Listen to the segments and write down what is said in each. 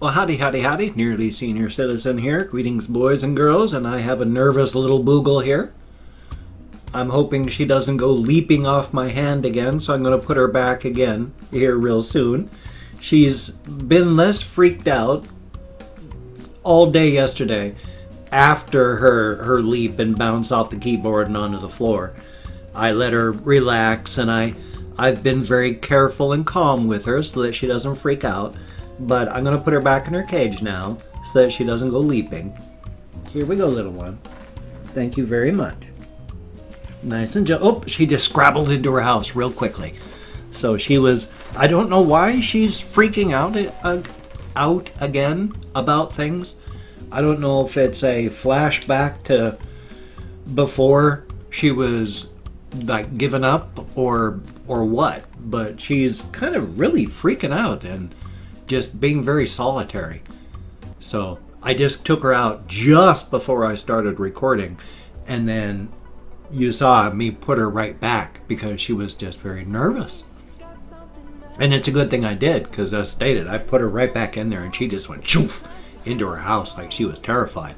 Well, howdy, howdy, howdy. Nearly Senior Citizen here. Greetings, boys and girls, and I have a nervous little Boogle here. I'm hoping she doesn't go leaping off my hand again, so I'm going to put her back again here real soon. She's been less freaked out all day yesterday after her leap and bounce off the keyboard and onto the floor. I let her relax, and I've been very careful and calm with her so that she doesn't freak out. But I'm going to put her back in her cage now so that she doesn't go leaping. Here we go, little one. Thank you very much. Nice and gentle. Oh, she just scrabbled into her house real quickly. So she was, I don't know why she's freaking out again about things. I don't know if it's a flashback to before she was like given up or what. But she's kind of really freaking out and just being very solitary. So I just took her out just before I started recording, and then you saw me put her right back because she was just very nervous. And it's a good thing I did, because as stated, I put her right back in there and she just went choof into her house like she was terrified.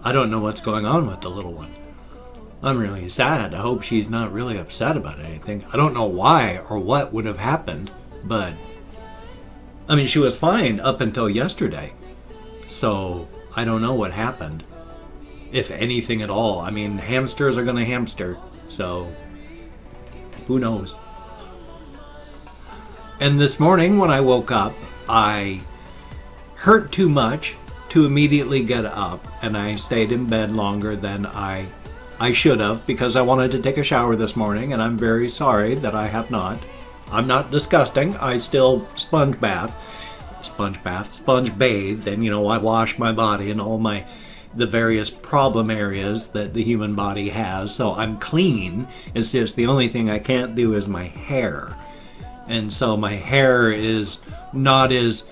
I don't know what's going on with the little one. I'm really sad. I hope she's not really upset about anything. I don't know why or what would have happened, but I mean, she was fine up until yesterday, so I don't know what happened, if anything at all. I mean, hamsters are going to hamster, so who knows. And this morning when I woke up, I hurt too much to immediately get up, and I stayed in bed longer than I should have because I wanted to take a shower this morning, and I'm very sorry that I have not. I'm not disgusting. I still sponge bathe, and you know, I wash my body and all the various problem areas that the human body has. So I'm clean. It's just the only thing I can't do is my hair, and so my hair is not as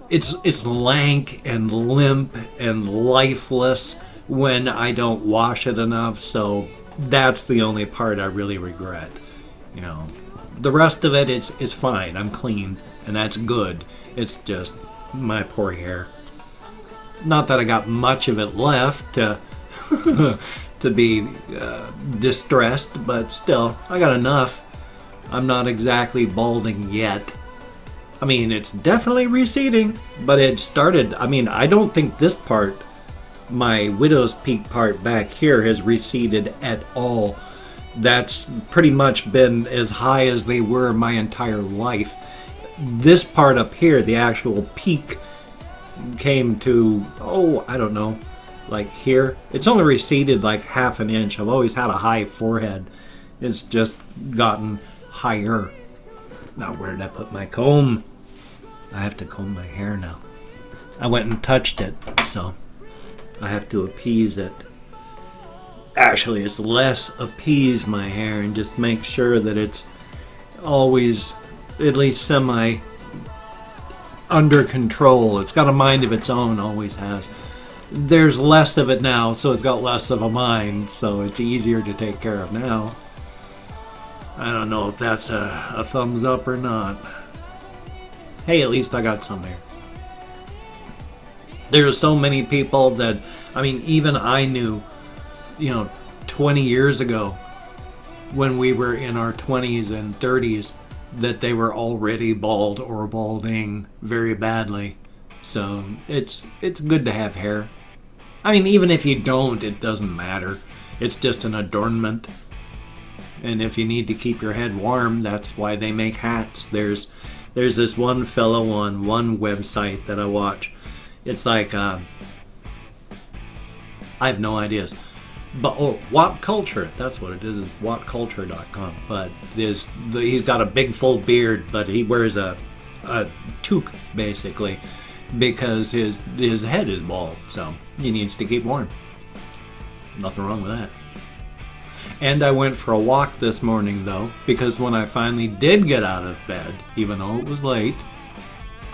it's lank and limp and lifeless when I don't wash it enough. So that's the only part I really regret, you know. The rest of it is fine. I'm clean, and that's good. It's just my poor hair. Not that I got much of it left to to be distressed, but still, I got enough. I'm not exactly balding yet. I mean, it's definitely receding, but it started. I mean, I don't think this part, my widow's peak part back here, has receded at all. That's pretty much been as high as they were my entire life. This part up here, the actual peak, came to, oh, I don't know, like here. It's only receded like ½ an inch. I've always had a high forehead. It's just gotten higher. Now, where did I put my comb? I have to comb my hair now. I went and touched it, so I have to appease it. Actually, it's less appease my hair and just make sure that it's always at least semi under control. It's got a mind of its own, always has. There's less of it now, so it's got less of a mind, so it's easier to take care of now. I don't know if that's a thumbs up or not. Hey, at least I got some hair. There's so many people that, I mean, even I knew, you know, 20 years ago when we were in our 20s and 30s that they were already bald or balding very badly. So it's good to have hair. I mean, even if you don't, it doesn't matter. It's just an adornment. And if you need to keep your head warm, that's why they make hats. There's this one fellow on one website that I watch. It's like I have no ideas. But What Culture, that's what it is whatculture.com. But he's got a big full beard, but he wears a toque basically because his head is bald, so he needs to keep warm. Nothing wrong with that. And I went for a walk this morning though, because when I finally did get out of bed, even though it was late,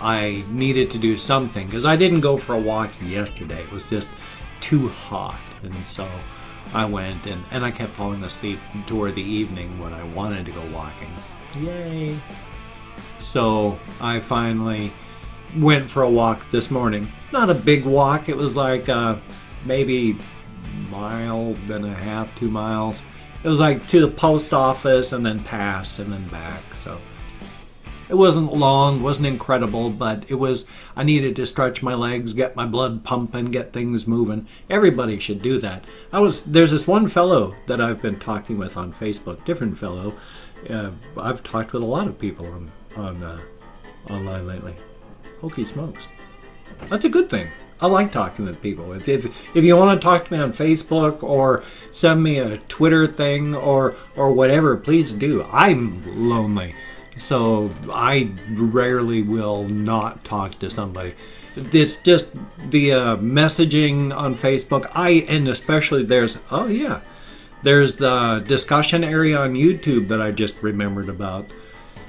I needed to do something because I didn't go for a walk yesterday. It was just too hot, and so I went and I kept falling asleep toward the evening when I wanted to go walking. Yay! So I finally went for a walk this morning. Not a big walk. It was like maybe mile and a half, 2 miles. It was like to the post office and then past and then back. So it wasn't long, wasn't incredible, but it was, I needed to stretch my legs, get my blood pumping, get things moving. Everybody should do that. There's this one fellow that I've been talking with on Facebook, different fellow. I've talked with a lot of people online lately. Holy smokes. That's a good thing. I like talking with people. If you want to talk to me on Facebook or send me a Twitter thing or whatever, please do. I'm lonely, so I rarely will not talk to somebody. It's just the messaging on Facebook. And especially there's the discussion area on YouTube that I just remembered about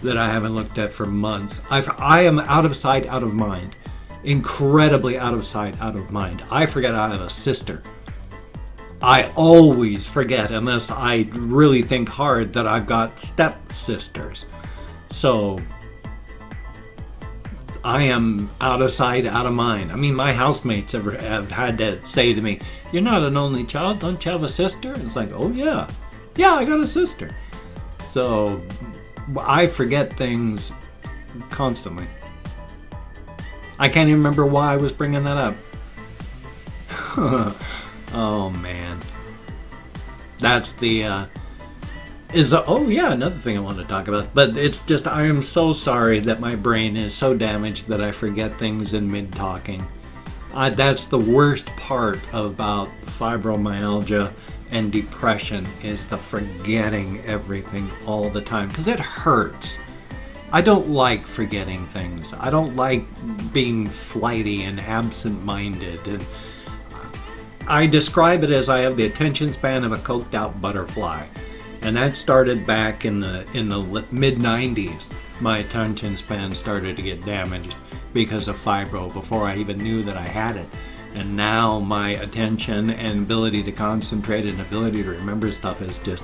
that I haven't looked at for months. I am out of sight, out of mind. Incredibly out of sight, out of mind. I forget I have a sister. I always forget, unless I really think hard, that I've got stepsisters. So I am out of sight, out of mind. I mean, my housemates have had to say to me, "You're not an only child, don't you have a sister?" It's like, oh yeah. Yeah, I got a sister. So I forget things constantly. I can't even remember why I was bringing that up. Oh man. That's the oh yeah, another thing I want to talk about. But it's just, I am so sorry that my brain is so damaged that I forget things in mid-talking. That's the worst part about fibromyalgia and depression, is the forgetting everything all the time, because it hurts. I don't like forgetting things. I don't like being flighty and absent-minded. And I describe it as I have the attention span of a coked out butterfly. And that started back in the mid-90s. My attention span started to get damaged because of fibro before I even knew that I had it. And now my attention and ability to concentrate and ability to remember stuff is just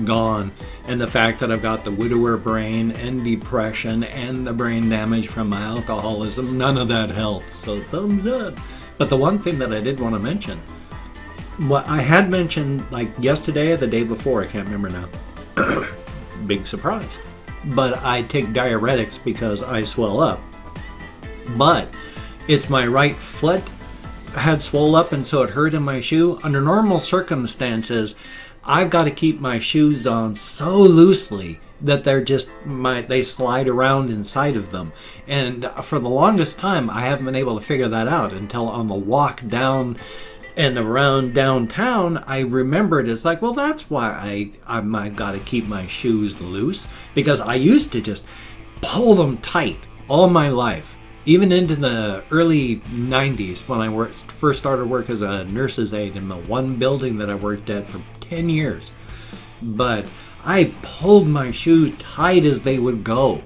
gone. And the fact that I've got the widower brain and depression and the brain damage from my alcoholism, none of that helps. So thumbs up. But the one thing that I did want to mention, what I had mentioned like yesterday or the day before, I can't remember now. Big surprise. But I take diuretics because I swell up. But it's my right foot had swelled up and so it hurt in my shoe. Under normal circumstances, I've got to keep my shoes on so loosely that they slide around inside of them. And for the longest time, I haven't been able to figure that out until on the walk down and around downtown, I remembered it's like, well, that's why I got to keep my shoes loose, because I used to just pull them tight all my life. Even into the early 90s when I first started work as a nurse's aide in the one building that I worked at for 10 years. But I pulled my shoes tight as they would go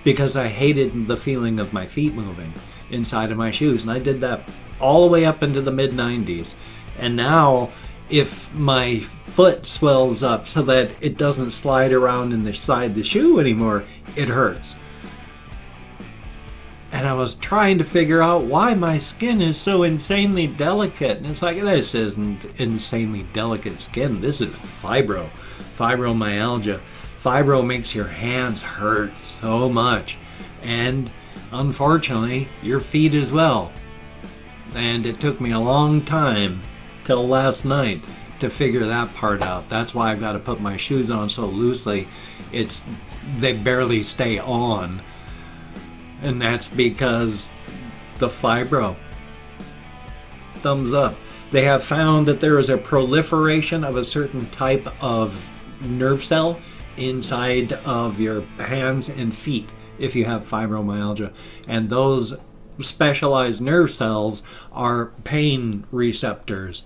because I hated the feeling of my feet moving inside of my shoes. And I did that all the way up into the mid-90s. And now if my foot swells up so that it doesn't slide around inside the shoe anymore, it hurts. And I was trying to figure out why my skin is so insanely delicate. And it's like, this isn't insanely delicate skin. This is fibromyalgia. Fibro makes your hands hurt so much. And unfortunately, your feet as well. And it took me a long time, till last night, to figure that part out. That's why I've got to put my shoes on so loosely. They barely stay on. And that's because the fibro. Thumbs up. They have found that there is a proliferation of a certain type of nerve cell inside of your hands and feet if you have fibromyalgia. And those specialized nerve cells are pain receptors.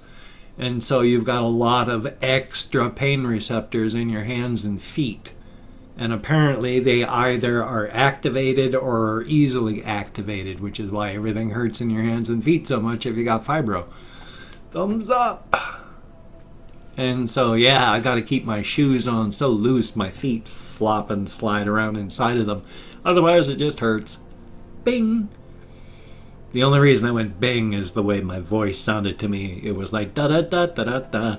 And so you've got a lot of extra pain receptors in your hands and feet. And apparently they either are activated or are easily activated, which is why everything hurts in your hands and feet so much if you got fibro. Thumbs up! And so yeah, I got to keep my shoes on so loose my feet flop and slide around inside of them. Otherwise it just hurts. bing. The only reason I went bing is the way my voice sounded to me. It was like da-da-da-da-da-da.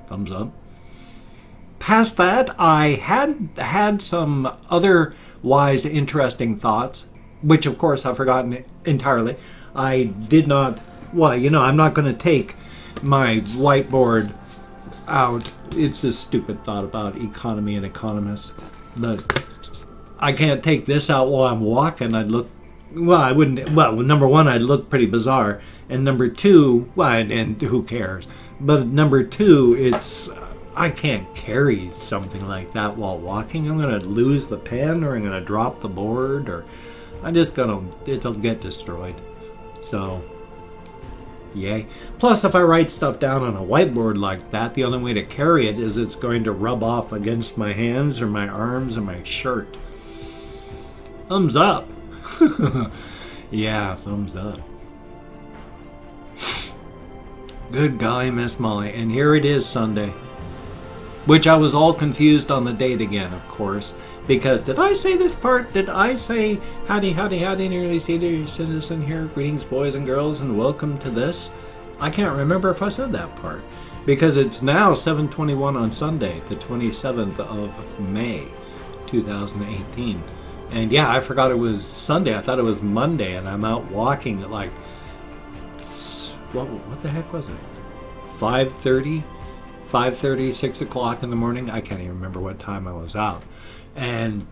Thumbs up. Past that, I had some otherwise interesting thoughts, which of course I've forgotten entirely. I did not, well, you know, I'm not going to take my whiteboard out. It's a stupid thought about economy and economists. But I can't take this out while I'm walking. I'd look, well, I wouldn't, well, number one, I'd look pretty bizarre. And number two, well, and who cares? But number two, it's, I can't carry something like that while walking. I'm going to lose the pen, or I'm going to drop the board, or I'm just going to, it'll get destroyed. So, yay. Plus, if I write stuff down on a whiteboard like that, the only way to carry it is it's going to rub off against my hands or my arms or my shirt. Thumbs up. Yeah, thumbs up. Good golly, Miss Molly. And here it is, Sunday. Which I was all confused on the date again, of course. Because did I say this part? Did I say, howdy, howdy, howdy, nearly senior citizen here. Greetings, boys and girls, and welcome to this. I can't remember if I said that part. Because it's now 7:21 on Sunday, the 27th of May, 2018. And yeah, I forgot it was Sunday. I thought it was Monday, and I'm out walking at like, what the heck was it? 5:30, 6 o'clock in the morning. I can't even remember what time I was out. And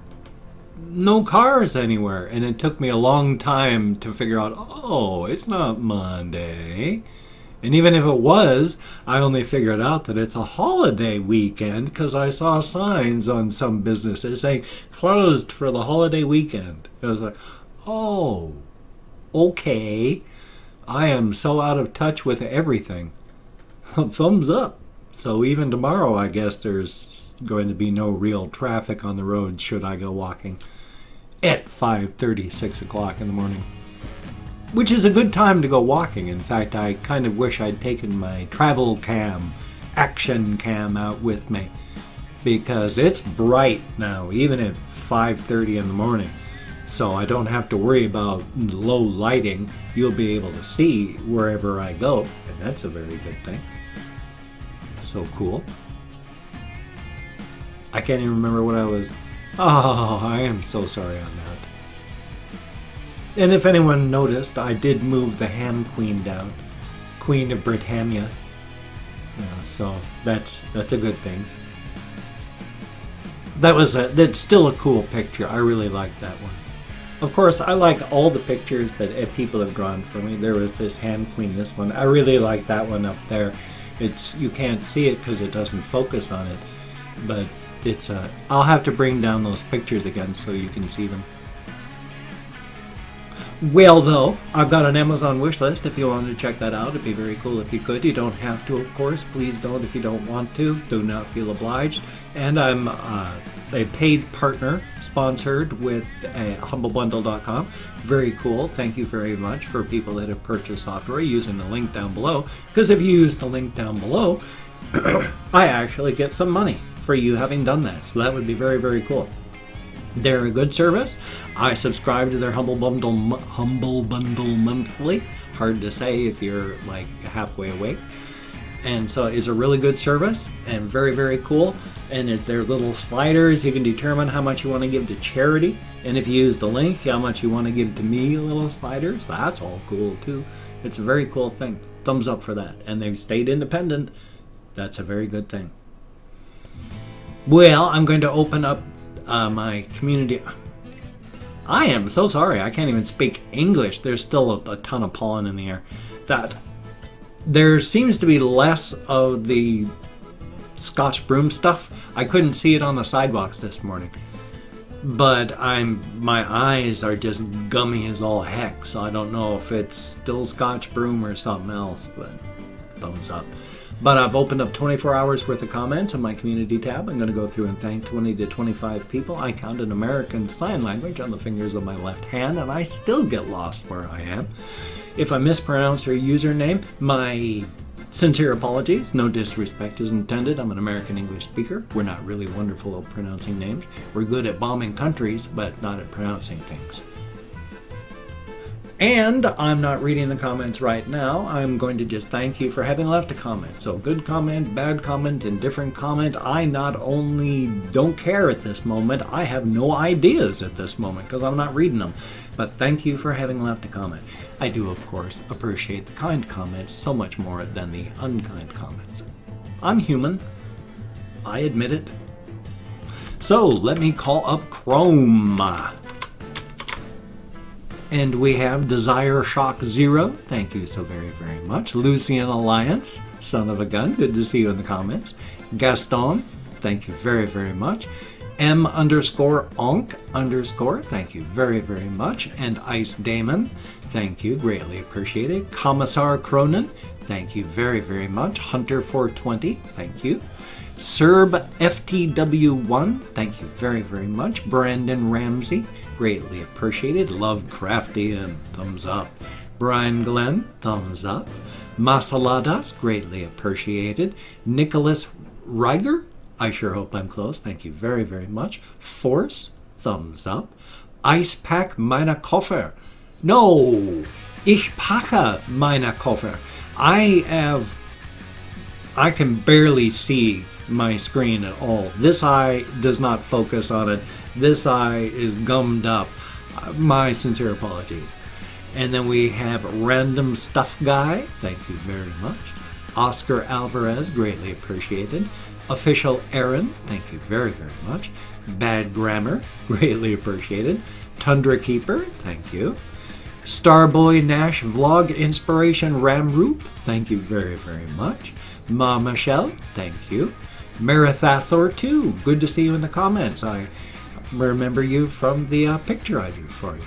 no cars anywhere. And it took me a long time to figure out, oh, it's not Monday. And even if it was, I only figured out that it's a holiday weekend because I saw signs on some businesses saying closed for the holiday weekend. It was like, oh, okay. I am so out of touch with everything. Thumbs up. So even tomorrow, I guess there's going to be no real traffic on the road should I go walking at 5:30, 6 o'clock in the morning. Which is a good time to go walking. In fact, I kind of wish I'd taken my travel cam, action cam out with me. Because it's bright now, even at 5:30 in the morning. So I don't have to worry about low lighting. You'll be able to see wherever I go. And that's a very good thing. So cool. I can't even remember what I was... Oh, I am so sorry on that. And if anyone noticed, I did move the Ham Queen down. Queen of Britannia. So that's a good thing. That's still a cool picture. I really like that one. Of course, I like all the pictures that people have drawn for me. There was this Ham Queen, this one. I really like that one up there. You can't see it because it doesn't focus on it. But it's I'll have to bring down those pictures again so you can see them. Well, though, I've got an Amazon wish list if you wanted to check that out. It'd be very cool if you could. You don't have to, of course. Please don't if you don't want to. Do not feel obliged. And I'm a paid partner, sponsored with humblebundle.com. Very cool. Thank you very much for people that have purchased software using the link down below. Because if you use the link down below, I actually get some money for you having done that. So that would be very, very cool. They're a good service. I subscribe to their Humble Bundle monthly. Hard to say if you're like halfway awake. And so it's a really good service and very, very cool. And their little sliders, you can determine how much you want to give to charity. And if you use the link, how much you want to give to me, little sliders. That's all cool too. It's a very cool thing. Thumbs up for that. And they've stayed independent. That's a very good thing. Well, I'm going to open up my community. I am so sorry. I can't even speak English. There's still a ton of pollen in the air. There seems to be less of the Scotch broom stuff. I couldn't see it on the sidewalks this morning. But my eyes are just gummy as all heck, so I don't know if it's still Scotch broom or something else, but thumbs up. But I've opened up 24 hours worth of comments on my community tab. I'm going to go through and thank 20 to 25 people. I counted American Sign Language on the fingers of my left hand, and I still get lost where I am. If I mispronounce your username, my Sincere apologies, no disrespect is intended. I'm an American English speaker. We're not really wonderful at pronouncing names. We're good at bombing countries, but not at pronouncing things. And I'm not reading the comments right now. I'm going to just thank you for having left a comment. So good comment, bad comment, indifferent comment. I not only don't care at this moment, I have no ideas at this moment because I'm not reading them. But thank you for having left a comment. I do, of course, appreciate the kind comments so much more than the unkind comments. I'm human. I admit it. So let me call up Chrome. And we have Desire Shock Zero. Thank you so very, very much. Lucian Alliance, son of a gun. Good to see you in the comments. Gaston, thank you very, very much. M_onk_, thank you very, very much. And Ice Damon, thank you, greatly appreciated. Commissar Cronin, thank you very, very much. Hunter420, thank you. Serb FTW1, thank you very, very much. Brandon Ramsey, greatly appreciated. Lovecraftian, thumbs up. Brian Glenn, thumbs up. Masaladas, greatly appreciated. Nicholas Reiger, I sure hope I'm close, thank you very, very much. Force, thumbs up. Ice Pack meine Koffer. No, ich packe meine Koffer. I can barely see my screen at all. This eye does not focus on it. This eye is gummed up. My sincere apologies. And then we have Random Stuff Guy. Thank you very much. Oscar Alvarez, greatly appreciated. Official Aaron, thank you very, very much. Bad Grammar, greatly appreciated. Tundra Keeper, thank you. Starboy Nash Vlog Inspiration Ramroop, thank you very, very much. Ma Michelle, thank you. Marathathor 2, good to see you in the comments. I remember you from the picture I do for you.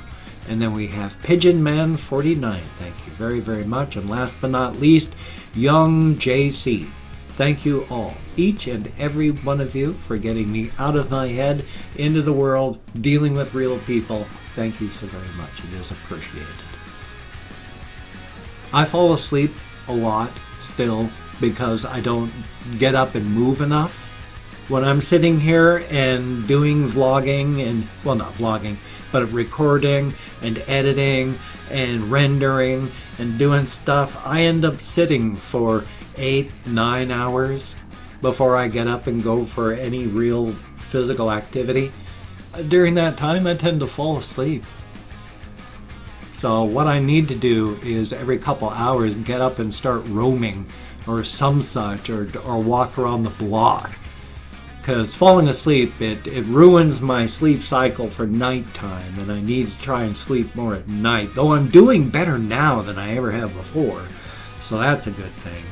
And then we have Pigeon Man 49, thank you very, very much. And last but not least, Young JC. Thank you all, each and every one of you, for getting me out of my head, into the world, dealing with real people. Thank you so very much. It is appreciated. I fall asleep a lot still because I don't get up and move enough. When I'm sitting here and doing vlogging and, well, not vlogging, but recording and editing and rendering and doing stuff, I end up sitting for 8-9 hours before I get up and go for any real physical activity. During that time, I tend to fall asleep. So what I need to do is every couple hours get up and start roaming or some such, or walk around the block. Because falling asleep, it ruins my sleep cycle for nighttime, and I need to try and sleep more at night. Though I'm doing better now than I ever have before, so that's a good thing.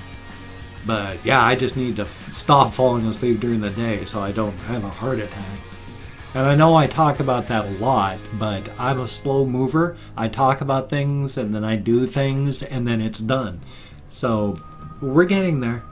But yeah, I just need to stop falling asleep during the day so I don't have a heart attack. And I know I talk about that a lot, but I'm a slow mover. I talk about things and then I do things and then it's done. So we're getting there.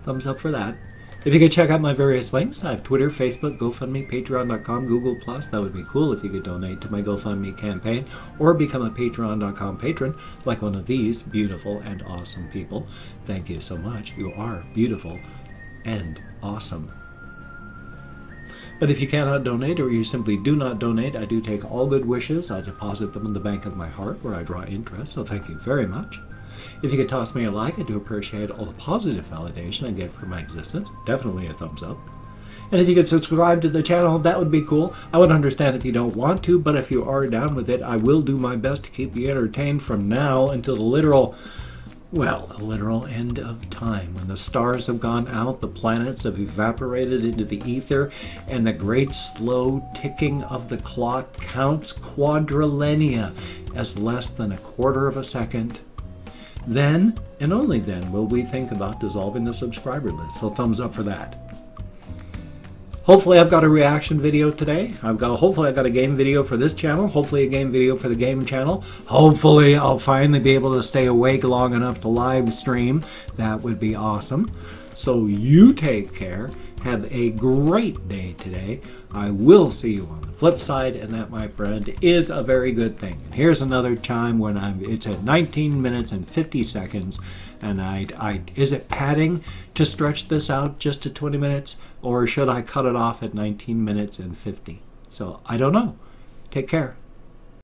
Thumbs up for that. If you could check out my various links, I have Twitter, Facebook, GoFundMe, Patreon.com, Google+. That would be cool if you could donate to my GoFundMe campaign or become a Patreon.com patron like one of these beautiful and awesome people. Thank you so much. You are beautiful and awesome. But if you cannot donate or you simply do not donate, I do take all good wishes. I deposit them in the bank of my heart where I draw interest, so thank you very much. If you could toss me a like, I do appreciate all the positive validation I get for my existence. Definitely a thumbs up. And if you could subscribe to the channel, that would be cool. I would understand if you don't want to, but if you are down with it, I will do my best to keep you entertained from now until the literal end of time. When the stars have gone out, the planets have evaporated into the ether, and the great slow ticking of the clock counts quadrillennia as less than a quarter of a second. Then, and only then, will we think about dissolving the subscriber list. So thumbs up for that. Hopefully I've got a reaction video today. Hopefully I've got a game video for this channel. Hopefully a game video for the game channel. Hopefully I'll finally be able to stay awake long enough to live stream. That would be awesome. So you take care. Have a great day today. I will see you on the flip side, and that, my friend, is a very good thing. And here's another time when it's at 19 minutes and 50 seconds, and is it padding to stretch this out just to 20 minutes, or should I cut it off at 19 minutes and 50? So I don't know. Take care.